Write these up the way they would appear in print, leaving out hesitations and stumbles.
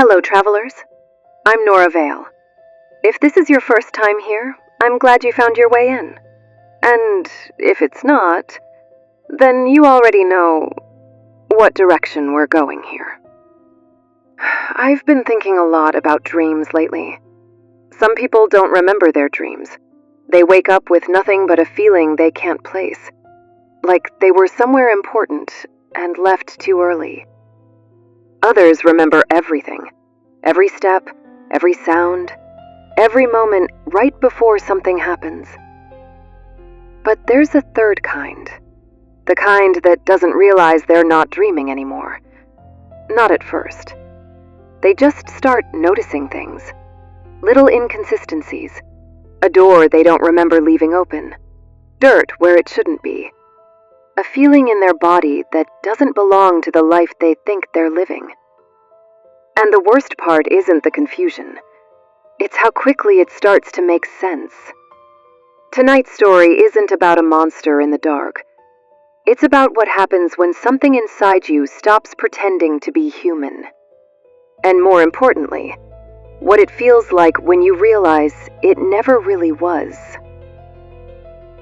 Hello, travelers. I'm Nora Vale. If this is your first time here, I'm glad you found your way in. And if it's not, then you already know what direction we're going here. I've been thinking a lot about dreams lately. Some people don't remember their dreams. They wake up with nothing but a feeling they can't place, like they were somewhere important and left too early. Others remember everything, every step, every sound, every moment right before something happens. But there's a third kind, the kind that doesn't realize they're not dreaming anymore. Not at first. They just start noticing things, little inconsistencies, a door they don't remember leaving open, dirt where it shouldn't be, a feeling in their body that doesn't belong to the life they think they're living. And the worst part isn't the confusion. It's how quickly it starts to make sense. Tonight's story isn't about a monster in the dark. It's about what happens when something inside you stops pretending to be human. And more importantly, what it feels like when you realize it never really was.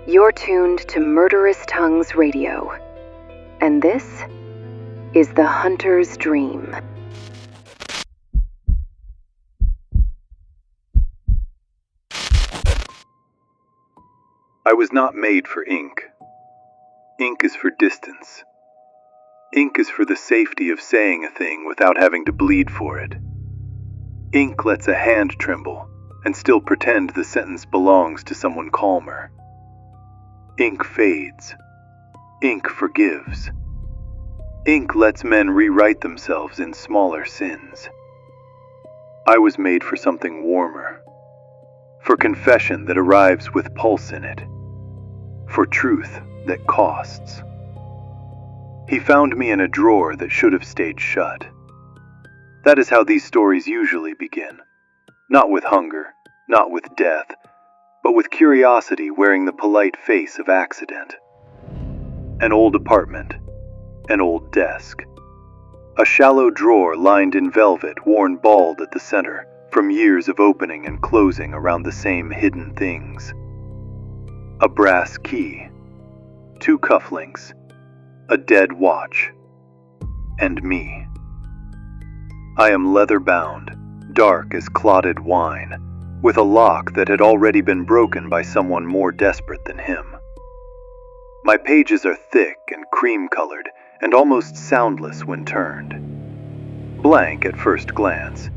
You're tuned to Murderous Tongues Radio, and this is The Hunter's Dream. I was not made for ink. Ink is for distance. Ink is for the safety of saying a thing without having to bleed for it. Ink lets a hand tremble and still pretend the sentence belongs to someone calmer. Ink fades. Ink forgives. Ink lets men rewrite themselves in smaller sins. I was made for something warmer. For confession that arrives with pulse in it. For truth that costs. He found me in a drawer that should have stayed shut. That is how these stories usually begin. Not with hunger, not with death, but with curiosity wearing the polite face of accident. An old apartment, an old desk. A shallow drawer lined in velvet worn bald at the center from years of opening and closing around the same hidden things. A brass key, 2 cufflinks, a dead watch, and me. I am leather-bound, dark as clotted wine, with a lock that had already been broken by someone more desperate than him. My pages are thick and cream-colored and almost soundless when turned. Blank at first glance.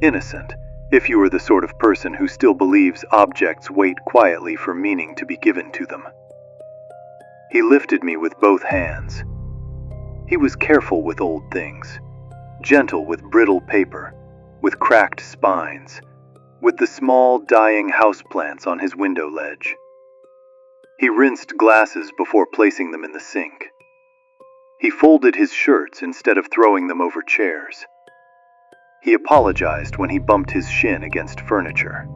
Innocent, if you are the sort of person who still believes objects wait quietly for meaning to be given to them. He lifted me with both hands. He was careful with old things, gentle with brittle paper, with cracked spines, with the small, dying houseplants on his window ledge. He rinsed glasses before placing them in the sink. He folded his shirts instead of throwing them over chairs. He apologized when he bumped his shin against furniture.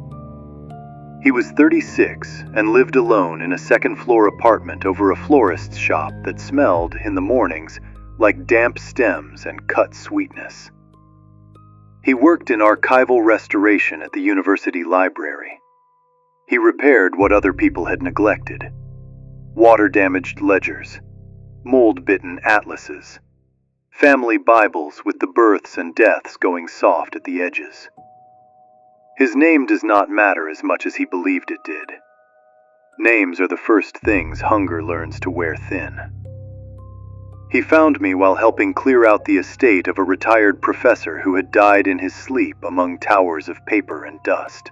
He was 36 and lived alone in a second-floor apartment over a florist's shop that smelled, in the mornings, like damp stems and cut sweetness. He worked in archival restoration at the university library. He repaired what other people had neglected. Water-damaged ledgers, mold-bitten atlases, family Bibles with the births and deaths going soft at the edges. His name does not matter as much as he believed it did. Names are the first things hunger learns to wear thin. He found me while helping clear out the estate of a retired professor who had died in his sleep among towers of paper and dust.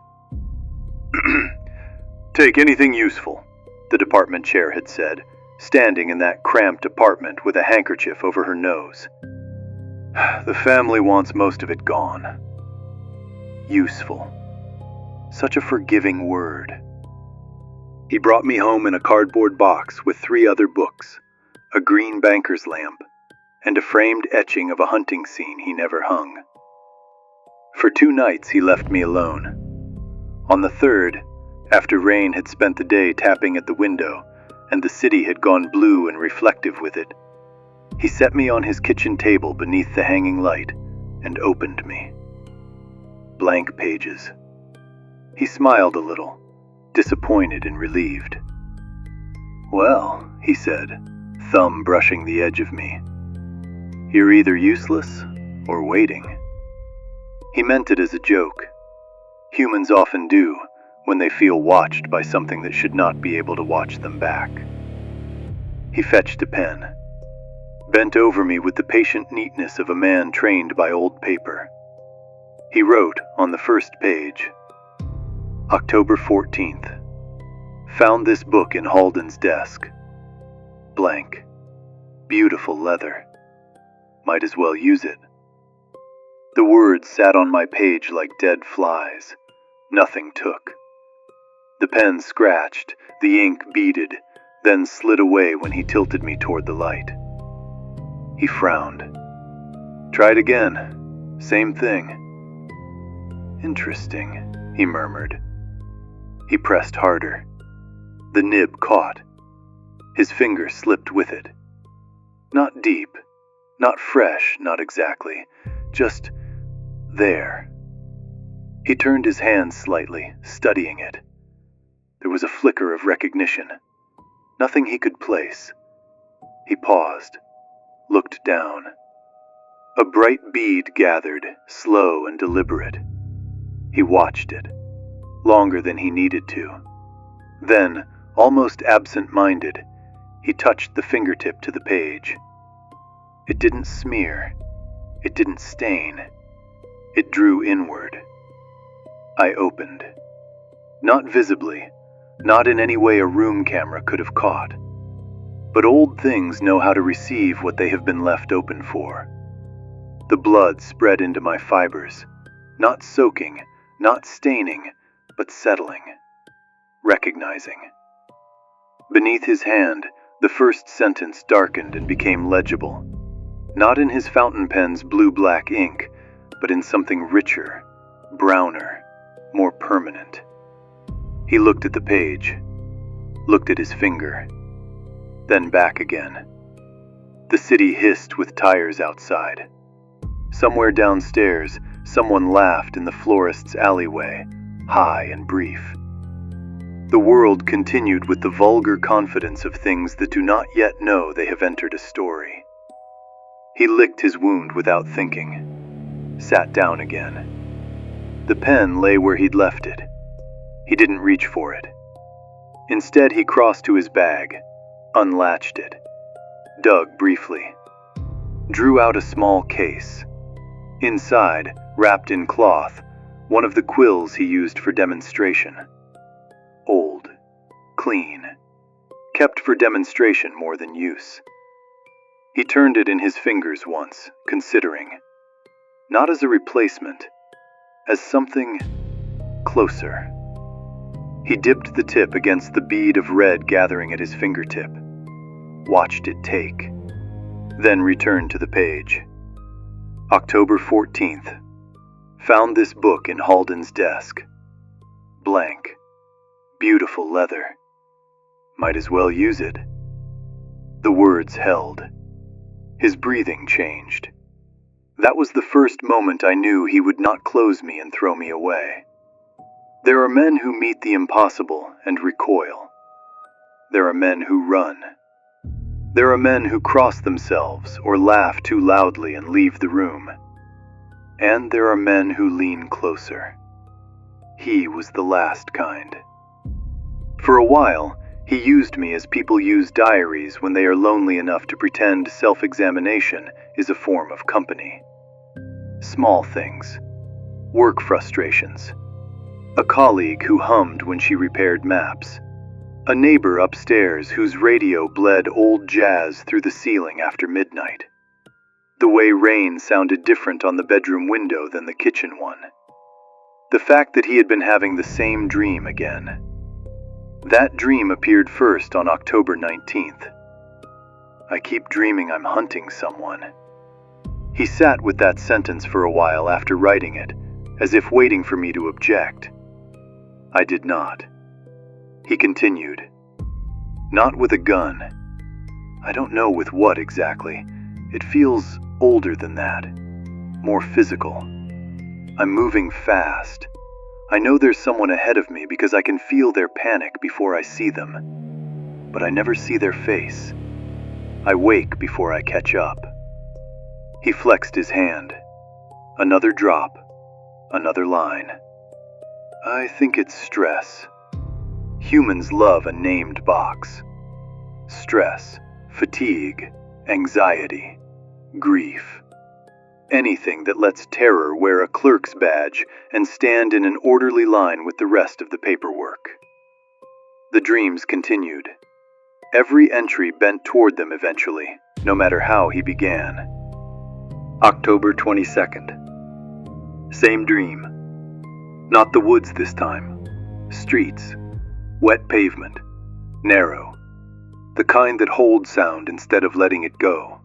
"Take anything useful," the department chair had said, standing in that cramped apartment with a handkerchief over her nose. "The family wants most of it gone." Useful. Such a forgiving word. He brought me home in a cardboard box with 3 other books, a green banker's lamp, and a framed etching of a hunting scene he never hung. For 2 nights he left me alone. On the 3rd, after Rain had spent the day tapping at the window, and the city had gone blue and reflective with it, he set me on his kitchen table beneath the hanging light and opened me. Blank pages. He smiled a little, disappointed and relieved. "Well," he said, thumb brushing the edge of me, "you're either useless or waiting." He meant it as a joke. Humans often do when they feel watched by something that should not be able to watch them back. He fetched a pen, bent over me with the patient neatness of a man trained by old paper. He wrote on the first page, "October 14th. Found this book in Halden's desk. Blank. Beautiful leather. Might as well use it." The words sat on my page like dead flies. Nothing took. The pen scratched, the ink beaded, then slid away when he tilted me toward the light. He frowned. "Tried again. Same thing." "Interesting," he murmured. He pressed harder. The nib caught. His finger slipped with it. Not deep, not fresh, not exactly, just there. He turned his hand slightly, studying it. There was a flicker of recognition. Nothing he could place. He paused, looked down. A bright bead gathered, slow and deliberate. He watched it, longer than he needed to. Then, almost absent-minded, he touched the fingertip to the page. It didn't smear. It didn't stain. It drew inward. I opened. Not visibly, not in any way a room camera could have caught. But old things know how to receive what they have been left open for. The blood spread into my fibers, not soaking, not staining, but settling, recognizing. Beneath his hand, the first sentence darkened and became legible, not in his fountain pen's blue-black ink, but in something richer, browner, more permanent. He looked at the page, looked at his finger, then back again. The city hissed with tires outside. Somewhere downstairs, someone laughed in the florist's alleyway, high and brief. The world continued with the vulgar confidence of things that do not yet know they have entered a story. He licked his wound without thinking, sat down again. The pen lay where he'd left it. He didn't reach for it. Instead, he crossed to his bag, unlatched it, dug briefly, drew out a small case. Inside, wrapped in cloth, one of the quills he used for demonstration. Old, clean, kept for demonstration more than use. He turned it in his fingers once, considering, not as a replacement, as something closer. He dipped the tip against the bead of red gathering at his fingertip, watched it take, then returned to the page. October 14th. Found this book in Halden's desk. Blank. Beautiful leather. Might as well use it. The words held. His breathing changed. That was the first moment I knew he would not close me and throw me away. There are men who meet the impossible and recoil. There are men who run. There are men who cross themselves or laugh too loudly and leave the room. And there are men who lean closer. He was the last kind. For a while, he used me as people use diaries when they are lonely enough to pretend self-examination is a form of company. Small things. Work frustrations. A colleague who hummed when she repaired maps. A neighbor upstairs whose radio bled old jazz through the ceiling after midnight. The way rain sounded different on the bedroom window than the kitchen one. The fact that he had been having the same dream again. That dream appeared first on October 19th. I keep dreaming I'm hunting someone. He sat with that sentence for a while after writing it, as if waiting for me to object. I did not. He continued, "Not with a gun. I don't know with what exactly. It feels older than that. more physical. I'm moving fast. I know there's someone ahead of me because I can feel their panic before I see them. But I never see their face. I wake before I catch up. He flexed his hand. Another drop. Another line. I think it's stress. Humans love a named box. Stress, fatigue, anxiety, grief. Anything that lets terror wear a clerk's badge and stand in an orderly line with the rest of the paperwork. The dreams continued. Every entry bent toward them eventually, no matter how he began. October 22nd. Same dream. Not the woods this time. Streets. Wet pavement. Narrow. The kind that holds sound instead of letting it go.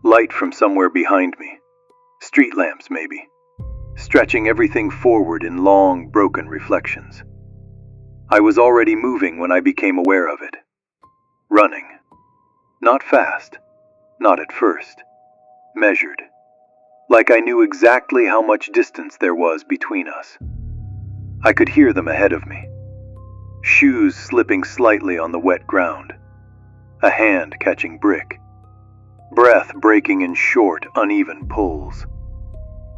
Light from somewhere behind me. Street lamps, maybe. Stretching everything forward in long, broken reflections. I was already moving when I became aware of it. Running. Not fast. Not at first. Measured. Like I knew exactly how much distance there was between us. I could hear them ahead of me. Shoes slipping slightly on the wet ground. A hand catching brick. Breath breaking in short, uneven pulls.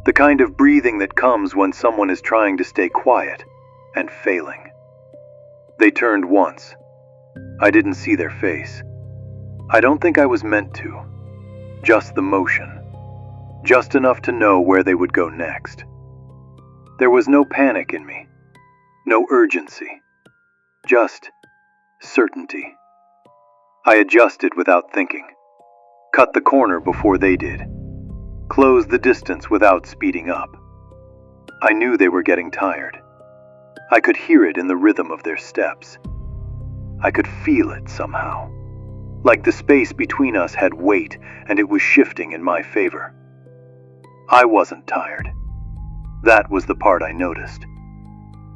The kind of breathing that comes when someone is trying to stay quiet and failing. They turned once. I didn't see their face. I don't think I was meant to. Just the motion. Just enough to know where they would go next. There was no panic in me. No urgency. Just certainty. I adjusted without thinking. Cut the corner before they did. Closed the distance without speeding up. I knew they were getting tired. I could hear it in the rhythm of their steps. I could feel it somehow. Like the space between us had weight and it was shifting in my favor. I wasn't tired. That was the part I noticed.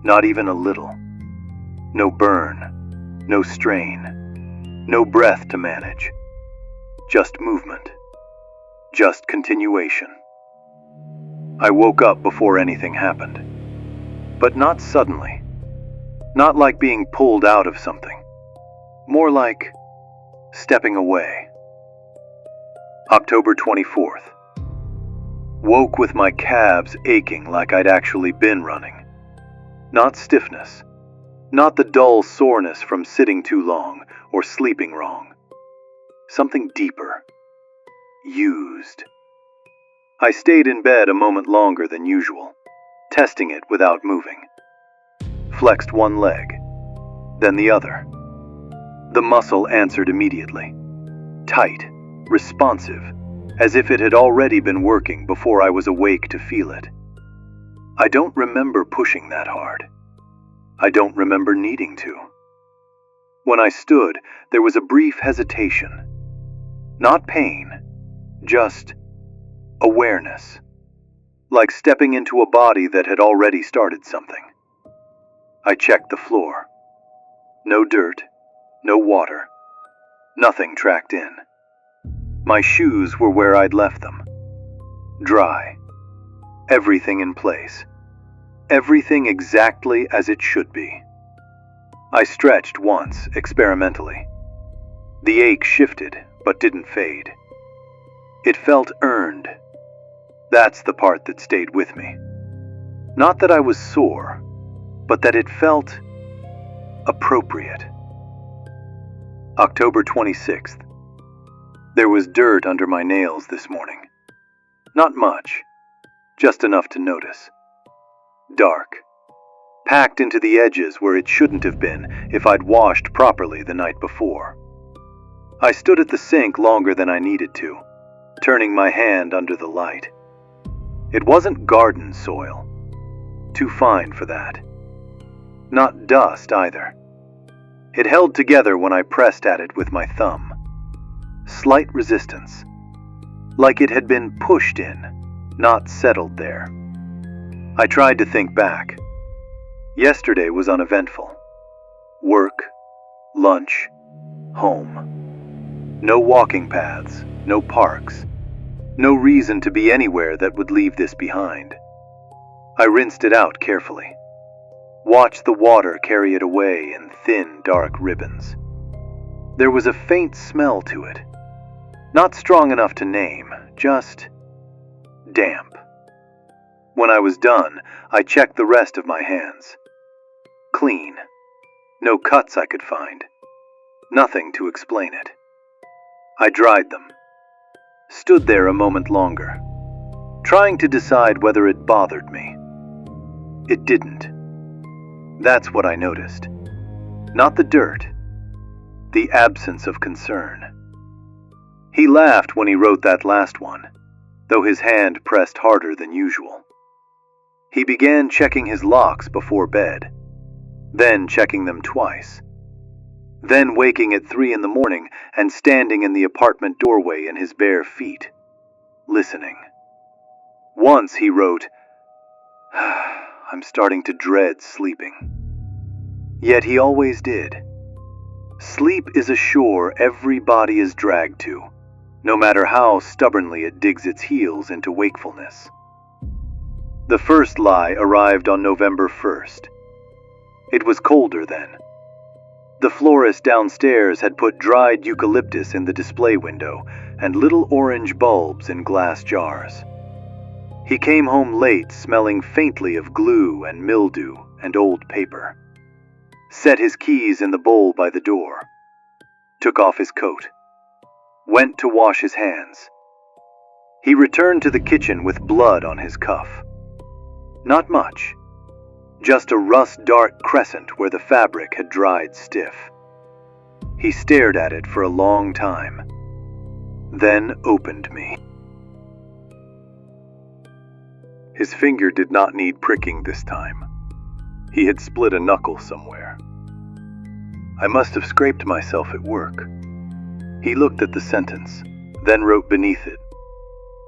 Not even a little. No burn. No strain. No breath to manage. Just movement. Just continuation. I woke up before anything happened. But not suddenly. Not like being pulled out of something. More like stepping away. October 24th. Woke with my calves aching like I'd actually been running. Not stiffness. Not the dull soreness from sitting too long or sleeping wrong. Something deeper. Used. I stayed in bed a moment longer than usual, testing it without moving. Flexed one leg, then the other. The muscle answered immediately. Tight, responsive, as if it had already been working before I was awake to feel it. I don't remember pushing that hard. I don't remember needing to. When I stood, there was a brief hesitation. Not pain, just awareness. Like stepping into a body that had already started something. I checked the floor. No dirt, no water. Nothing tracked in. My shoes were where I'd left them. Dry. Everything in place. Everything exactly as it should be. I stretched once, experimentally. The ache shifted, but didn't fade. It felt earned. That's the part that stayed with me. Not that I was sore, but that it felt appropriate. October 26th. There was dirt under my nails this morning. Not much, just enough to notice. Dark. Packed into the edges where it shouldn't have been if I'd washed properly the night before. I stood at the sink longer than I needed to, turning my hand under the light. It wasn't garden soil. Too fine for that. Not dust either. It held together when I pressed at it with my thumb. Slight resistance. Like it had been pushed in, not settled there. I tried to think back. Yesterday was uneventful. Work, lunch, home. No walking paths, no parks. No reason to be anywhere that would leave this behind. I rinsed it out carefully. Watched the water carry it away in thin, dark ribbons. There was a faint smell to it. Not strong enough to name, just damp. When I was done, I checked the rest of my hands. Clean. No cuts I could find. Nothing to explain it. I dried them. Stood there a moment longer, trying to decide whether it bothered me. It didn't. That's what I noticed. Not the dirt. The absence of concern. He laughed when he wrote that last one, though his hand pressed harder than usual. He began checking his locks before bed, then checking them twice, then waking at 3 a.m. and standing in the apartment doorway in his bare feet, listening. Once he wrote, "I'm starting to dread sleeping." Yet he always did. Sleep is a shore every body is dragged to, no matter how stubbornly it digs its heels into wakefulness. The first lie arrived on November 1st. It was colder then. The florist downstairs had put dried eucalyptus in the display window and little orange bulbs in glass jars. He came home late, smelling faintly of glue and mildew and old paper. Set his keys in the bowl by the door. Took off his coat. Went to wash his hands. He returned to the kitchen with blood on his cuff. Not much. Just a rust-dark crescent where the fabric had dried stiff. He stared at it for a long time, then opened me. His finger did not need pricking this time. He had split a knuckle somewhere. I must have scraped myself at work. He looked at the sentence, then wrote beneath it,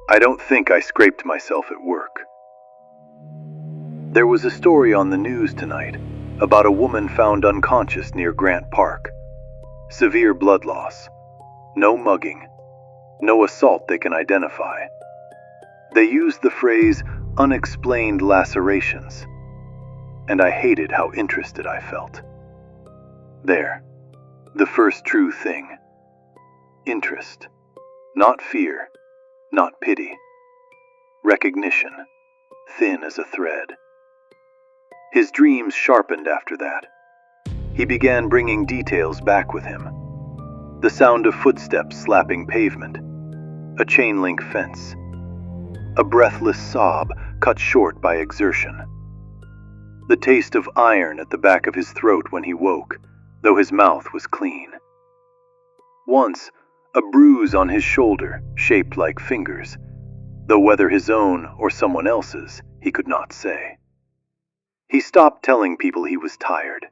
"I don't think I scraped myself at work." There was a story on the news tonight about a woman found unconscious near Grant Park. Severe blood loss. No mugging. No assault they can identify. They used the phrase unexplained lacerations, and I hated how interested I felt. There, the first true thing. Interest. Not fear. Not pity. Recognition. Thin as a thread. His dreams sharpened after that. He began bringing details back with him. The sound of footsteps slapping pavement. A chain-link fence. A breathless sob cut short by exertion. The taste of iron at the back of his throat when he woke, though his mouth was clean. Once, a bruise on his shoulder shaped like fingers, though whether his own or someone else's, he could not say. He stopped telling people he was tired.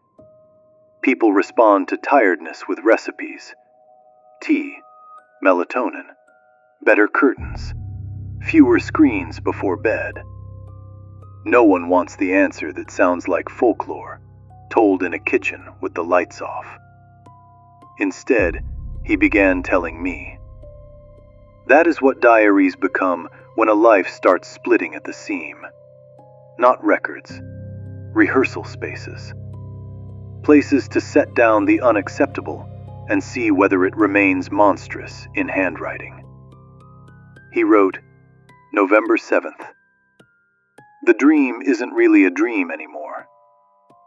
People respond to tiredness with recipes. Tea, melatonin, better curtains, fewer screens before bed. No one wants the answer that sounds like folklore, told in a kitchen with the lights off. Instead, he began telling me. That is what diaries become when a life starts splitting at the seam. Not records. Rehearsal spaces. Places to set down the unacceptable and see whether it remains monstrous in handwriting. He wrote, November 7th. The dream isn't really a dream anymore.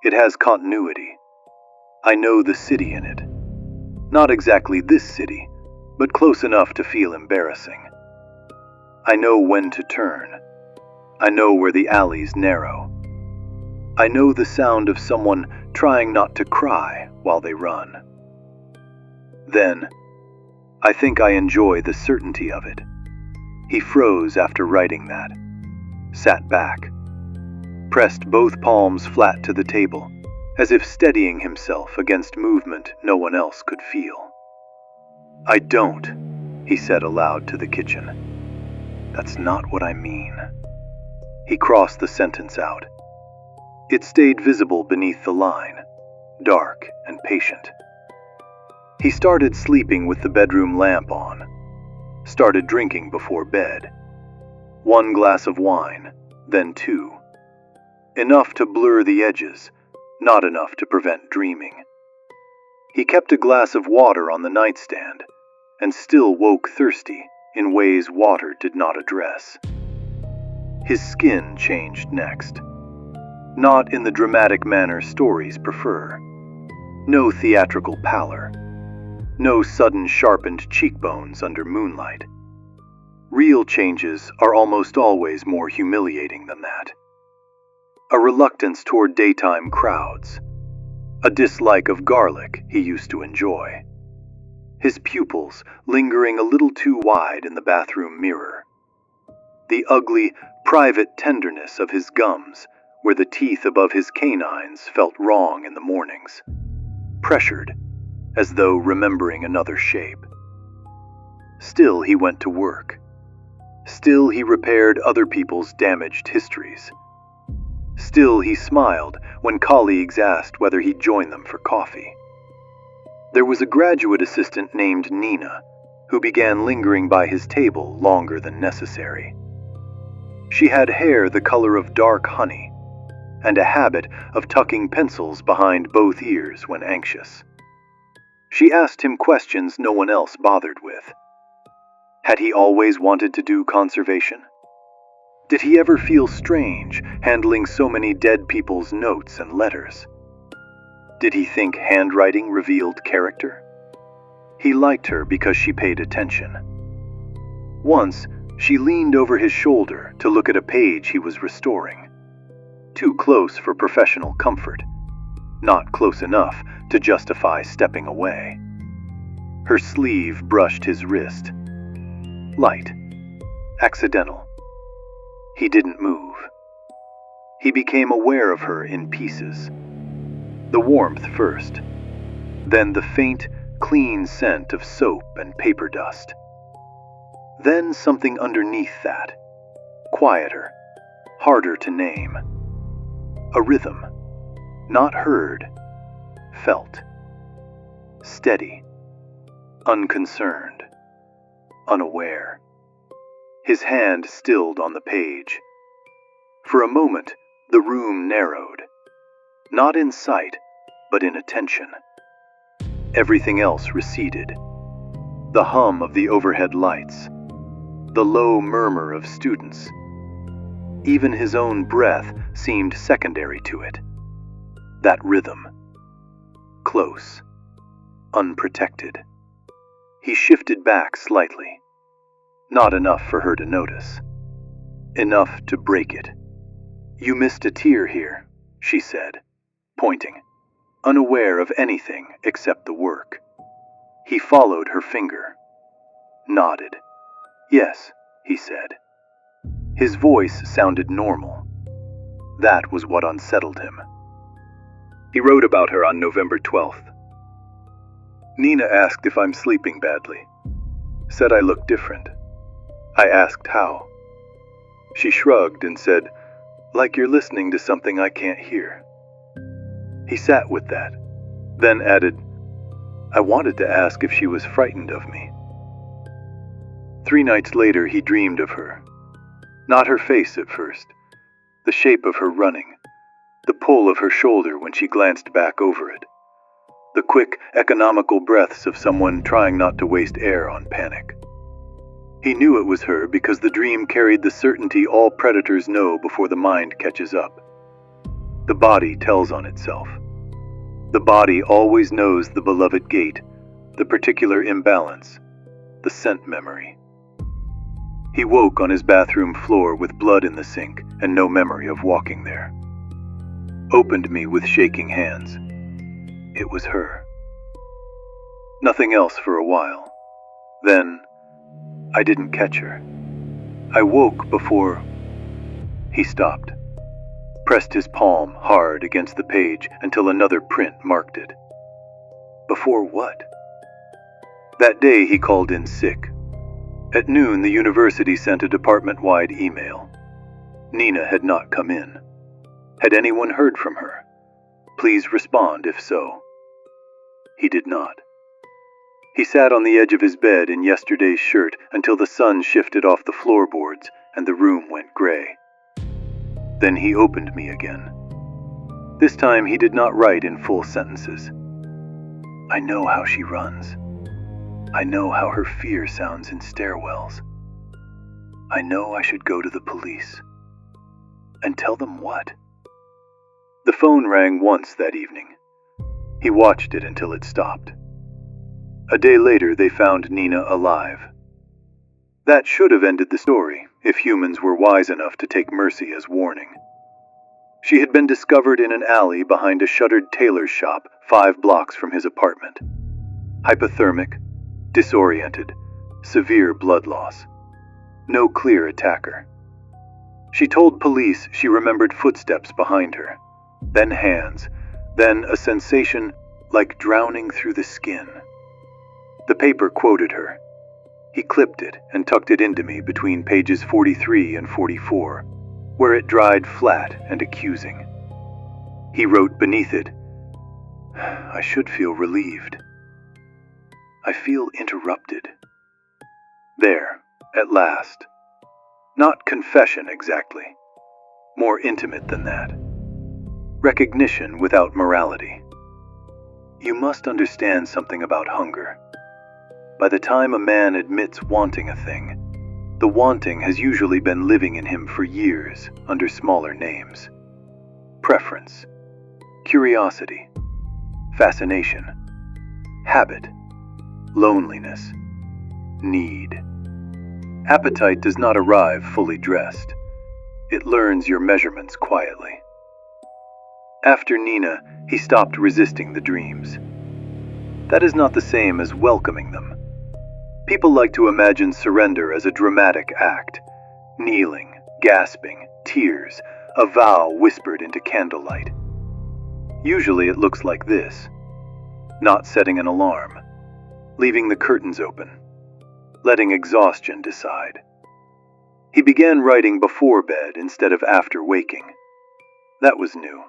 It has continuity. I know the city in it. Not exactly this city, but close enough to feel embarrassing. I know when to turn. I know where the alleys narrow. I know the sound of someone trying not to cry while they run. Then, I think I enjoy the certainty of it. He froze after writing that, sat back, pressed both palms flat to the table, as if steadying himself against movement no one else could feel. I don't, he said aloud to the kitchen. That's not what I mean. He crossed the sentence out. It stayed visible beneath the line, dark and patient. He started sleeping with the bedroom lamp on, started drinking before bed. 1 glass of wine, then 2. Enough to blur the edges, not enough to prevent dreaming. He kept a glass of water on the nightstand, and still woke thirsty in ways water did not address. His skin changed next. Not in the dramatic manner stories prefer. No theatrical pallor. No sudden sharpened cheekbones under moonlight. Real changes are almost always more humiliating than that. A reluctance toward daytime crowds. A dislike of garlic he used to enjoy. His pupils lingering a little too wide in the bathroom mirror. The ugly, private tenderness of his gums where the teeth above his canines felt wrong in the mornings. Pressured, as though remembering another shape. Still he went to work. Still he repaired other people's damaged histories. Still he smiled when colleagues asked whether he'd join them for coffee. There was a graduate assistant named Nina, who began lingering by his table longer than necessary. She had hair the color of dark honey, and a habit of tucking pencils behind both ears when anxious. She asked him questions no one else bothered with. Had he always wanted to do conservation? Did he ever feel strange handling so many dead people's notes and letters? Did he think handwriting revealed character? He liked her because she paid attention. Once, she leaned over his shoulder to look at a page he was restoring. Too close for professional comfort, not close enough to justify stepping away. Her sleeve brushed his wrist. Light. Accidental. He didn't move. He became aware of her in pieces. The warmth first, then the faint, clean scent of soap and paper dust. Then something underneath that, quieter, harder to name. A rhythm, not heard, felt. Steady, unconcerned, unaware. His hand stilled on the page. For a moment, the room narrowed. Not in sight, but in attention. Everything else receded. The hum of the overhead lights. The low murmur of students. Even his own breath seemed secondary to it. That rhythm. Close. Unprotected. He shifted back slightly. Not enough for her to notice. Enough to break it. "You missed a tear here," she said, pointing, unaware of anything except the work. He followed her finger. Nodded. "Yes," he said. His voice sounded normal. That was what unsettled him. He wrote about her on November 12th. Nina asked if I'm sleeping badly. Said I look different. I asked how. She shrugged and said, "Like you're listening to something I can't hear." He sat with that, then added, "I wanted to ask if she was frightened of me." 3 nights later he dreamed of her. Not her face at first, the shape of her running, the pull of her shoulder when she glanced back over it, the quick, economical breaths of someone trying not to waste air on panic. He knew it was her because the dream carried the certainty all predators know before the mind catches up. The body tells on itself. The body always knows the beloved gait, the particular imbalance, the scent memory. He woke on his bathroom floor with blood in the sink and no memory of walking there. Opened me with shaking hands. It was her. Nothing else for a while. Then, I didn't catch her. I woke before... He stopped. Pressed his palm hard against the page until another print marked it. Before what? That day he called in sick. At noon, the university sent a department-wide email. Nina had not come in. Had anyone heard from her? Please respond if so. He did not. He sat on the edge of his bed in yesterday's shirt until the sun shifted off the floorboards and the room went gray. Then he opened me again. This time he did not write in full sentences. I know how she runs. I know how her fear sounds in stairwells. I know I should go to the police. And tell them what? The phone rang once that evening. He watched it until it stopped. A day later, they found Nina alive. That should have ended the story, if humans were wise enough to take mercy as warning. She had been discovered in an alley behind a shuttered tailor's shop 5 blocks from his apartment. Hypothermic, disoriented, severe blood loss. No clear attacker. She told police she remembered footsteps behind her, then hands, then a sensation like drowning through the skin. The paper quoted her. He clipped it and tucked it into me between pages 43 and 44, where it dried flat and accusing. He wrote beneath it, I should feel relieved. I feel interrupted. There, at last. Not confession exactly. More intimate than that. Recognition without morality. You must understand something about hunger. By the time a man admits wanting a thing, the wanting has usually been living in him for years under smaller names. Preference, curiosity, fascination, habit, loneliness, need. Appetite does not arrive fully dressed. It learns your measurements quietly. After Nina, he stopped resisting the dreams. That is not the same as welcoming them. People like to imagine surrender as a dramatic act. Kneeling, gasping, tears, a vow whispered into candlelight. Usually it looks like this. Not setting an alarm. Leaving the curtains open. Letting exhaustion decide. He began writing before bed instead of after waking. That was new.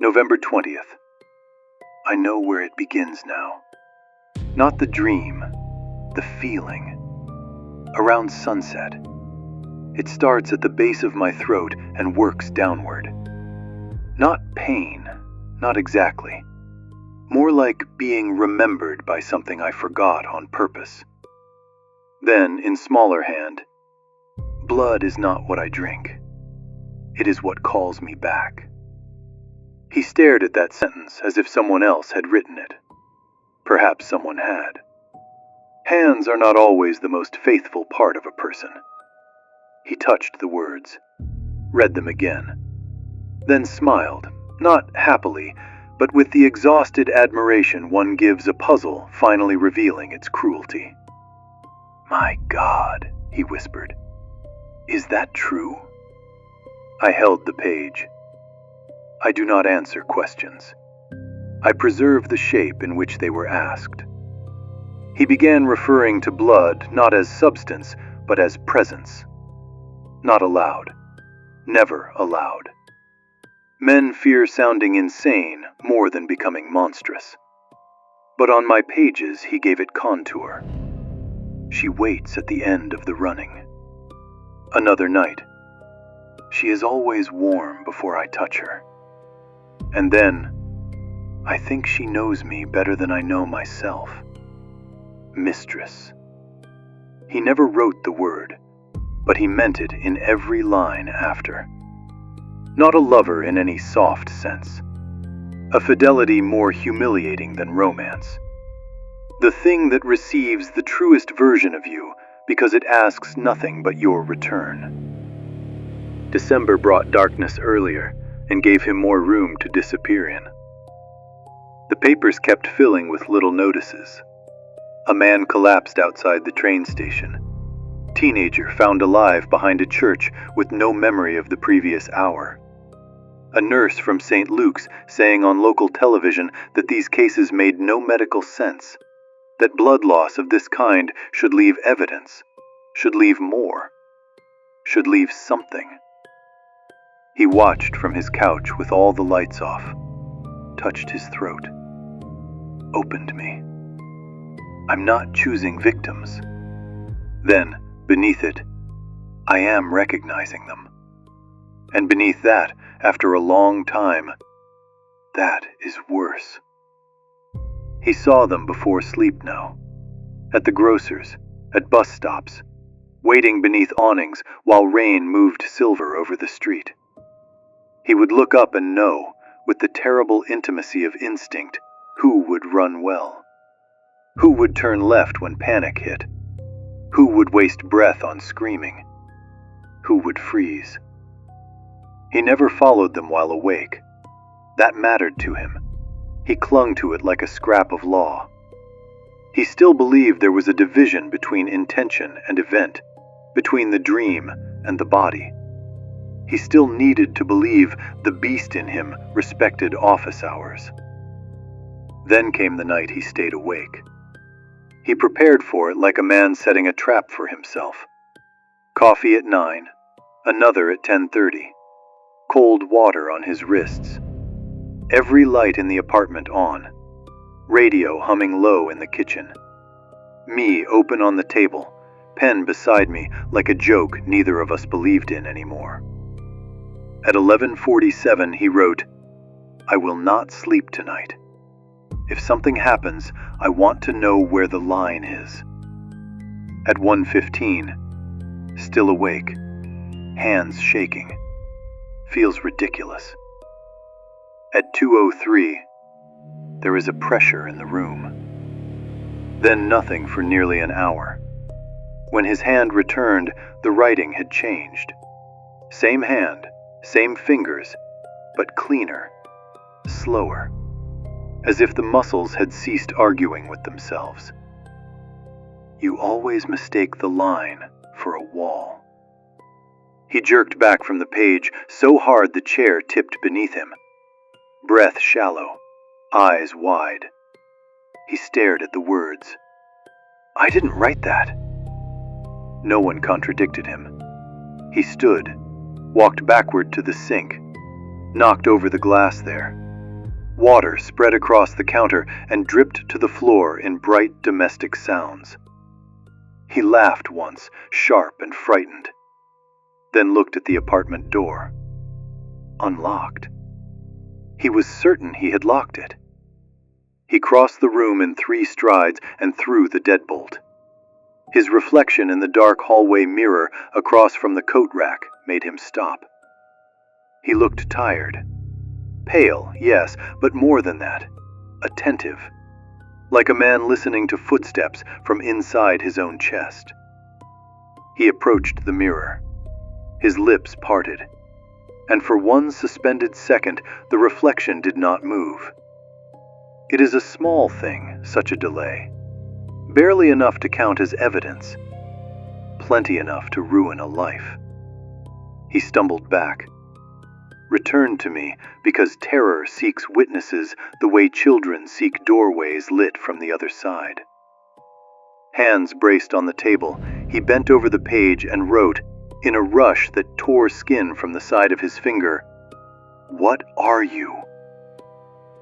November 20th. I know where it begins now. Not the dream, the feeling. Around sunset. It starts at the base of my throat and works downward. Not pain, not exactly. More like being remembered by something I forgot on purpose. Then, in smaller hand, blood is not what I drink. It is what calls me back. He stared at that sentence as if someone else had written it. Perhaps someone had. Hands are not always the most faithful part of a person. He touched the words, read them again, then smiled, not happily, but with the exhausted admiration one gives a puzzle finally revealing its cruelty. My God, he whispered. Is that true? I held the page. I do not answer questions. I preserve the shape in which they were asked. He began referring to blood not as substance, but as presence. Not allowed. Never allowed. Men fear sounding insane more than becoming monstrous. But on my pages he gave it contour. She waits at the end of the running. Another night. She is always warm before I touch her. And then, I think she knows me better than I know myself. Mistress. He never wrote the word, but he meant it in every line after. Not a lover in any soft sense. A fidelity more humiliating than romance. The thing that receives the truest version of you because it asks nothing but your return. December brought darkness earlier and gave him more room to disappear in. The papers kept filling with little notices. A man collapsed outside the train station. Teenager found alive behind a church with no memory of the previous hour. A nurse from St. Luke's saying on local television that these cases made no medical sense, that blood loss of this kind should leave evidence, should leave more, should leave something. He watched from his couch with all the lights off, touched his throat, opened me. I'm not choosing victims. Then, beneath it, I am recognizing them. And beneath that, after a long time, that is worse. He saw them before sleep now, at the grocer's, at bus stops, waiting beneath awnings while rain moved silver over the street. He would look up and know, with the terrible intimacy of instinct, who would run well, who would turn left when panic hit, who would waste breath on screaming, who would freeze. He never followed them while awake. That mattered to him. He clung to it like a scrap of law. He still believed there was a division between intention and event, between the dream and the body. He still needed to believe the beast in him respected office hours. Then came the night he stayed awake. He prepared for it like a man setting a trap for himself. Coffee at 9, another at 10:30, cold water on his wrists. Every light in the apartment on, radio humming low in the kitchen. Me open on the table, pen beside me like a joke neither of us believed in anymore. At 11:47 he wrote, "I will not sleep tonight. If something happens, I want to know where the line is." At 1:15, still awake, hands shaking. Feels ridiculous. At 2:03, there is a pressure in the room. Then nothing for nearly an hour. When his hand returned, the writing had changed. Same hand, same fingers, but cleaner, slower, as if the muscles had ceased arguing with themselves. "You always mistake the line for a wall." He jerked back from the page so hard the chair tipped beneath him. Breath shallow, eyes wide. He stared at the words. "I didn't write that." No one contradicted him. He stood, walked backward to the sink, knocked over the glass there. Water spread across the counter and dripped to the floor in bright domestic sounds. He laughed once, sharp and frightened, then looked at the apartment door. Unlocked. He was certain he had locked it. He crossed the room in 3 strides and threw the deadbolt. His reflection in the dark hallway mirror across from the coat rack made him stop. He looked tired. Pale, yes, but more than that. Attentive. Like a man listening to footsteps from inside his own chest. He approached the mirror. His lips parted. And for one suspended second, the reflection did not move. It is a small thing, such a delay. Barely enough to count as evidence. Plenty enough to ruin a life. He stumbled back. Returned to me because terror seeks witnesses the way children seek doorways lit from the other side. Hands braced on the table, he bent over the page and wrote, in a rush that tore skin from the side of his finger, "What are you?"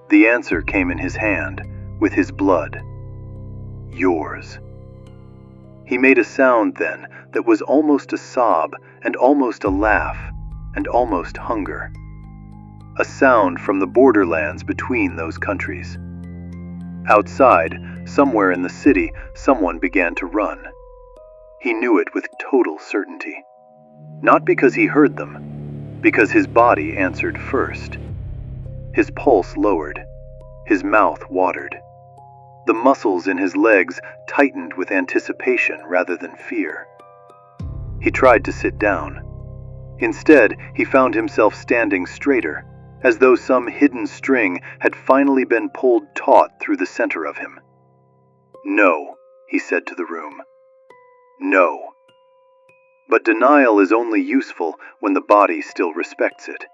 The answer came in his hand, with his blood. "Yours." He made a sound then that was almost a sob, and almost a laugh, and almost hunger. A sound from the borderlands between those countries. Outside, somewhere in the city, someone began to run. He knew it with total certainty. Not because he heard them, because his body answered first. His pulse lowered, his mouth watered. The muscles in his legs tightened with anticipation rather than fear. He tried to sit down. Instead, he found himself standing straighter, as though some hidden string had finally been pulled taut through the center of him. "No," he said to the room. "No." But denial is only useful when the body still respects it.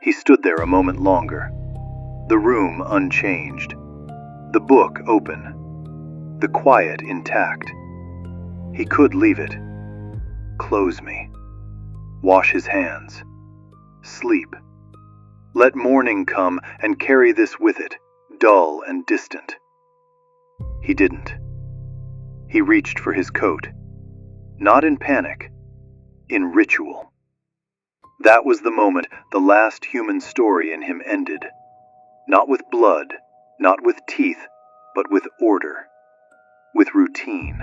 He stood there a moment longer, the room unchanged, the book open, the quiet intact. He could leave it. Close me. Wash his hands. Sleep. Let morning come and carry this with it, dull and distant. He didn't. He reached for his coat. Not in panic, in ritual. That was the moment the last human story in him ended. Not with blood, not with teeth, but with order, with routine,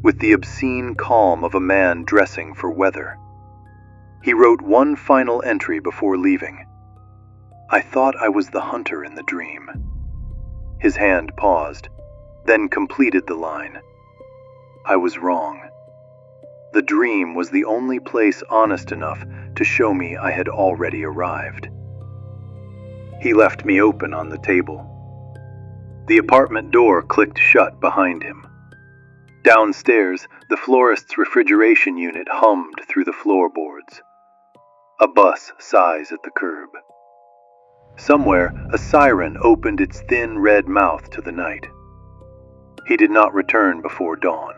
with the obscene calm of a man dressing for weather. He wrote one final entry before leaving. I thought I was the hunter in the dream. His hand paused, then completed the line. I was wrong. The dream was the only place honest enough to show me I had already arrived. He left me open on the table. The apartment door clicked shut behind him. Downstairs, the florist's refrigeration unit hummed through the floorboards. A bus sighs at the curb. Somewhere, a siren opened its thin red mouth to the night. He did not return before dawn.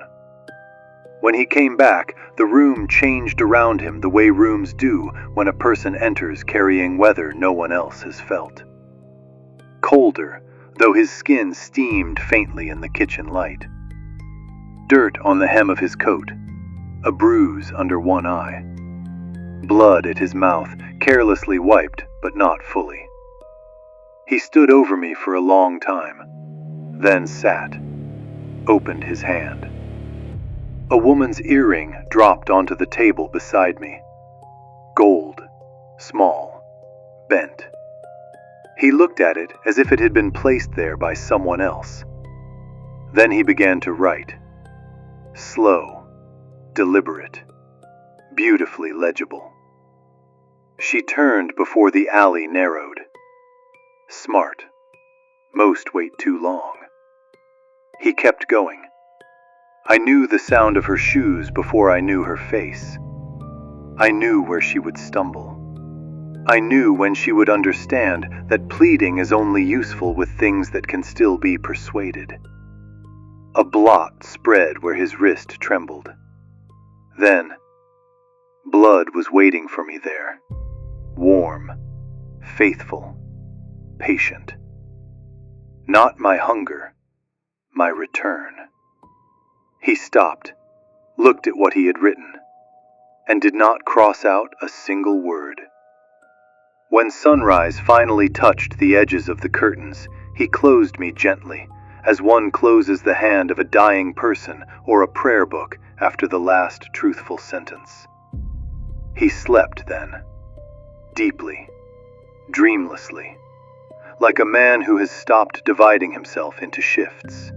When he came back, the room changed around him the way rooms do when a person enters carrying weather no one else has felt. Colder, though his skin steamed faintly in the kitchen light. Dirt on the hem of his coat, a bruise under one eye. Blood at his mouth, carelessly wiped, but not fully. He stood over me for a long time, then sat, opened his hand. A woman's earring dropped onto the table beside me. Gold, small, bent. He looked at it as if it had been placed there by someone else. Then he began to write. Slow, deliberate, beautifully legible. She turned before the alley narrowed. Smart. Most wait too long. He kept going. I knew the sound of her shoes before I knew her face. I knew where she would stumble. I knew when she would understand that pleading is only useful with things that can still be persuaded. A blot spread where his wrist trembled. Then, blood was waiting for me there. Warm, faithful, patient. Not my hunger, my return. He stopped, looked at what he had written, and did not cross out a single word. When sunrise finally touched the edges of the curtains, he closed me gently, as one closes the hand of a dying person or a prayer book after the last truthful sentence. He slept then, deeply, dreamlessly, like a man who has stopped dividing himself into shifts.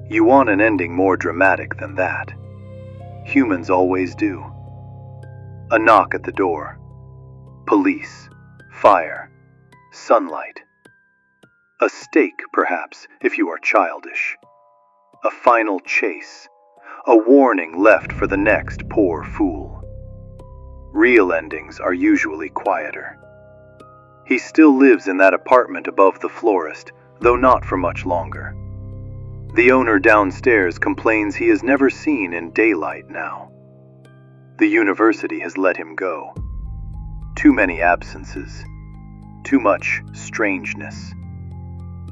You want an ending more dramatic than that. Humans always do. A knock at the door. Police, fire, sunlight. A stake, perhaps, if you are childish. A final chase. A warning left for the next poor fool. Real endings are usually quieter. He still lives in that apartment above the florist, though not for much longer. The owner downstairs complains he is never seen in daylight now. The university has let him go. Too many absences. Too much strangeness.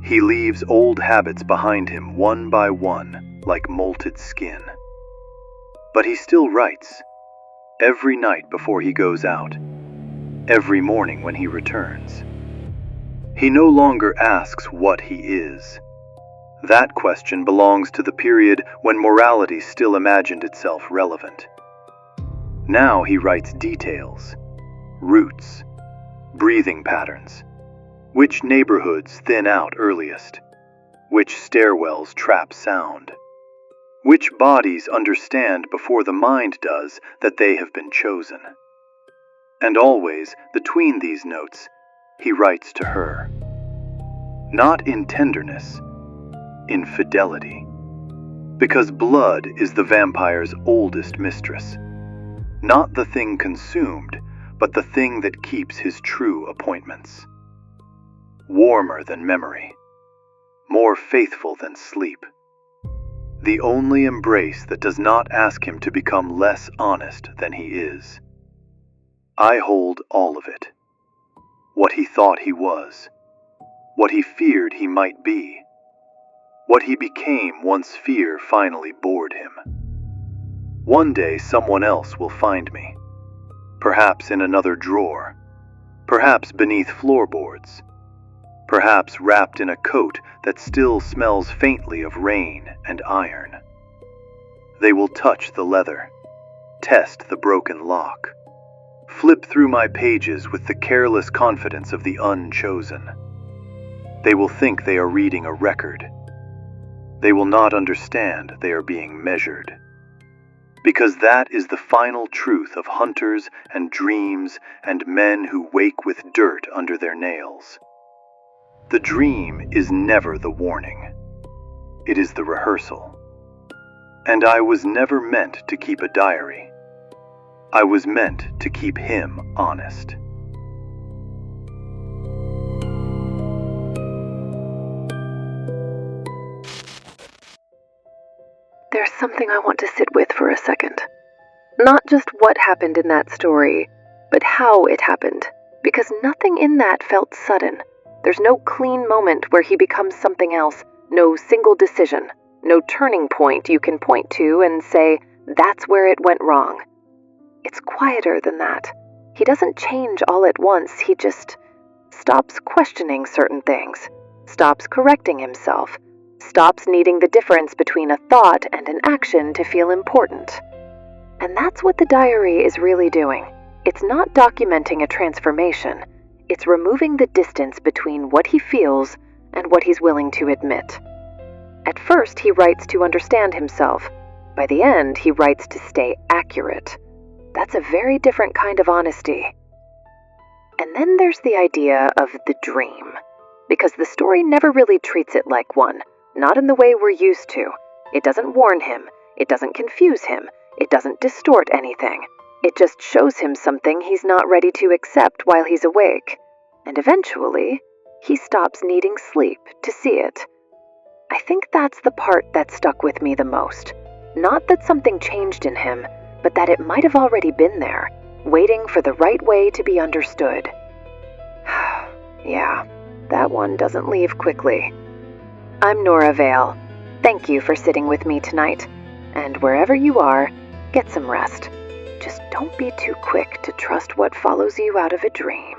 He leaves old habits behind him one by one, like molted skin. But he still writes. Every night before he goes out. Every morning when he returns. He no longer asks what he is. That question belongs to the period when morality still imagined itself relevant. Now he writes details, routes, breathing patterns, which neighborhoods thin out earliest, which stairwells trap sound, which bodies understand before the mind does that they have been chosen. And always, between these notes, he writes to her. Not in tenderness, in fidelity. Because blood is the vampire's oldest mistress. Not the thing consumed, but the thing that keeps his true appointments. Warmer than memory. More faithful than sleep. The only embrace that does not ask him to become less honest than he is. I hold all of it. What he thought he was. What he feared he might be. what he became once fear finally bored him. One day someone else will find me, perhaps in another drawer, perhaps beneath floorboards, perhaps wrapped in a coat that still smells faintly of rain and iron. They will touch the leather, test the broken lock, flip through my pages with the careless confidence of the unchosen. They will think they are reading a record. They will not understand they are being measured. Because that is the final truth of hunters and dreams and men who wake with dirt under their nails. The dream is never the warning. It is the rehearsal. And I was never meant to keep a diary. I was meant to keep him honest. There's something I want to sit with for a second. Not just what happened in that story, but how it happened, because nothing in that felt sudden. There's no clean moment where he becomes something else, no single decision, no turning point you can point to and say, that's where it went wrong. It's quieter than that. He doesn't change all at once, he just stops questioning certain things, stops correcting himself, stops needing the difference between a thought and an action to feel important. And that's what the diary is really doing. It's not documenting a transformation. It's removing the distance between what he feels and what he's willing to admit. At first, he writes to understand himself. By the end, he writes to stay accurate. That's a very different kind of honesty. And then there's the idea of the dream, because the story never really treats it like one, not in the way we're used to. It doesn't warn him, it doesn't confuse him, it doesn't distort anything. It just shows him something he's not ready to accept while he's awake. And eventually, he stops needing sleep to see it. I think that's the part that stuck with me the most. Not that something changed in him, but that it might have already been there, waiting for the right way to be understood. Yeah, that one doesn't leave quickly. I'm Nora Vale. Thank you for sitting with me tonight. And wherever you are, get some rest. Just don't be too quick to trust what follows you out of a dream.